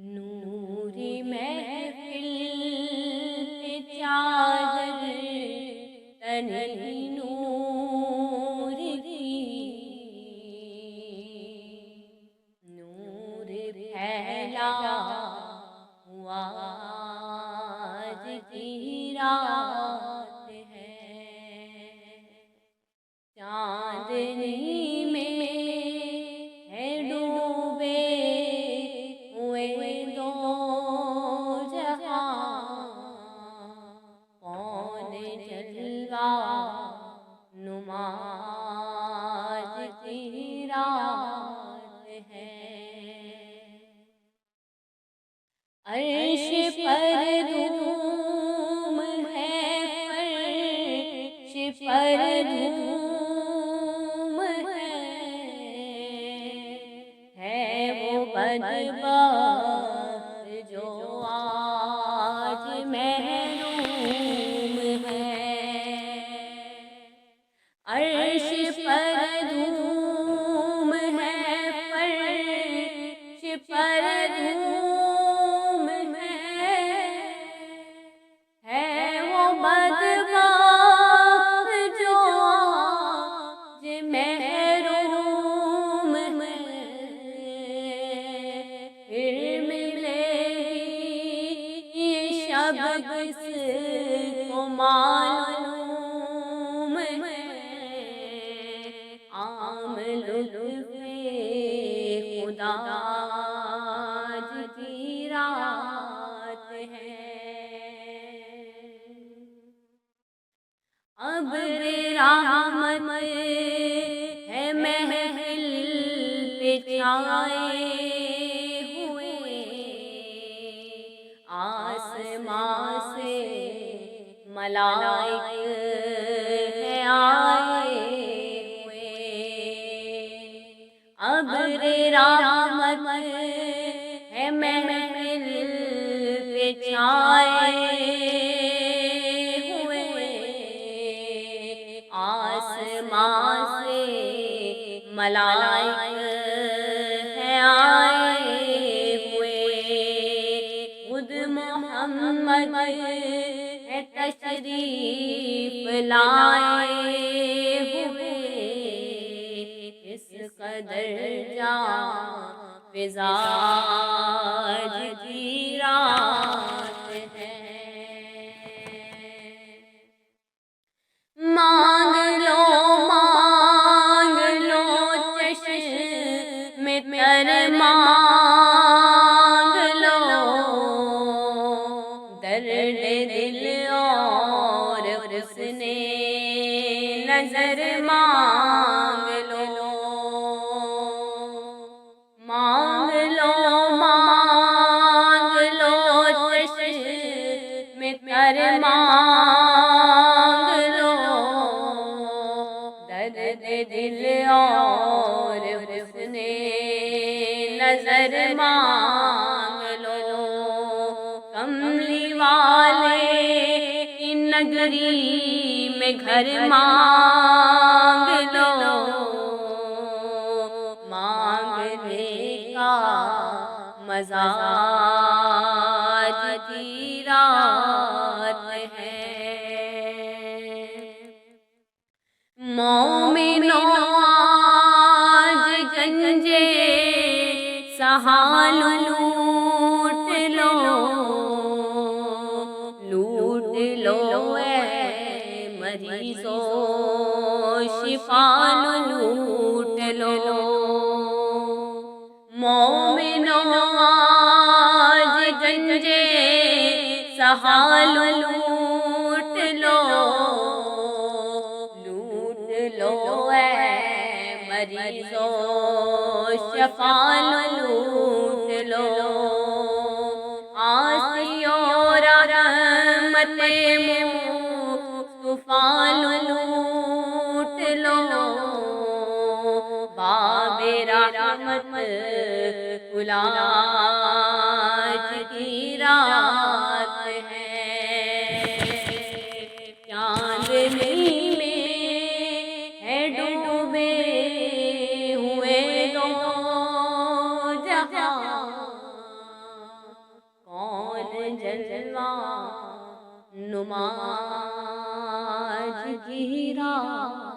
نوری محفل پہ چادر تنی نور کی، نور پھیلا ہوا آج کی رات ہے، چاندنی میں ہے ڈوبے ہوئے دو جہاں، کون جلوہ نما آج کی رات ہے، عرش پر دھوم ہے، فرش پر دھوم ہے وہ بدبخت جو آج محروم ہے، عرش پر دھوم ہے، فرش پر دھوم ہے وہ بدبخت جو آج محروم ہے، پھر ملے یہ شب کس کو معلوم ہے، عام لطف خدا آج کی رات ہے، ابر رحمت ہے محفل پہ چھائے ہوئے، آسمان سے ملائک ہیں آئے ہوئے، ابر رحمت ہے محفل پہ چھائے ہوئے، آسمان سے ملائک ہیں آئے ہوئے، خود محمد ہے تشریف لائے ہوئے، اس قدر جاں فضا آج کی رات ہے، مانگ لو چشم تر مانگ لو، درد دل اور حسن نظر مانگ لو، مانگ لو چشم تر مانگ لو، درد دل اور حسن نظر مانگ لو، کملی والے کی نگری میں گھر مانگ لو، مانگنے کا مزہ آج کی رات ہے، مومنوں آج گنجے سہا لوٹ لو، لوٹ لو اے مریضوں شفا لوٹ لو، مومنوں آج گنجے سہا لوٹ لو، لوٹ لو اے مریضوں شفا لوٹ لو، آسیوں رحمت مصطفیٰ لوٹ لو، باب رحمت کھلا آج کی رات ہے، چاندنی میں ہے ڈوبے ہوئے دو جہاں، نماز کی راہ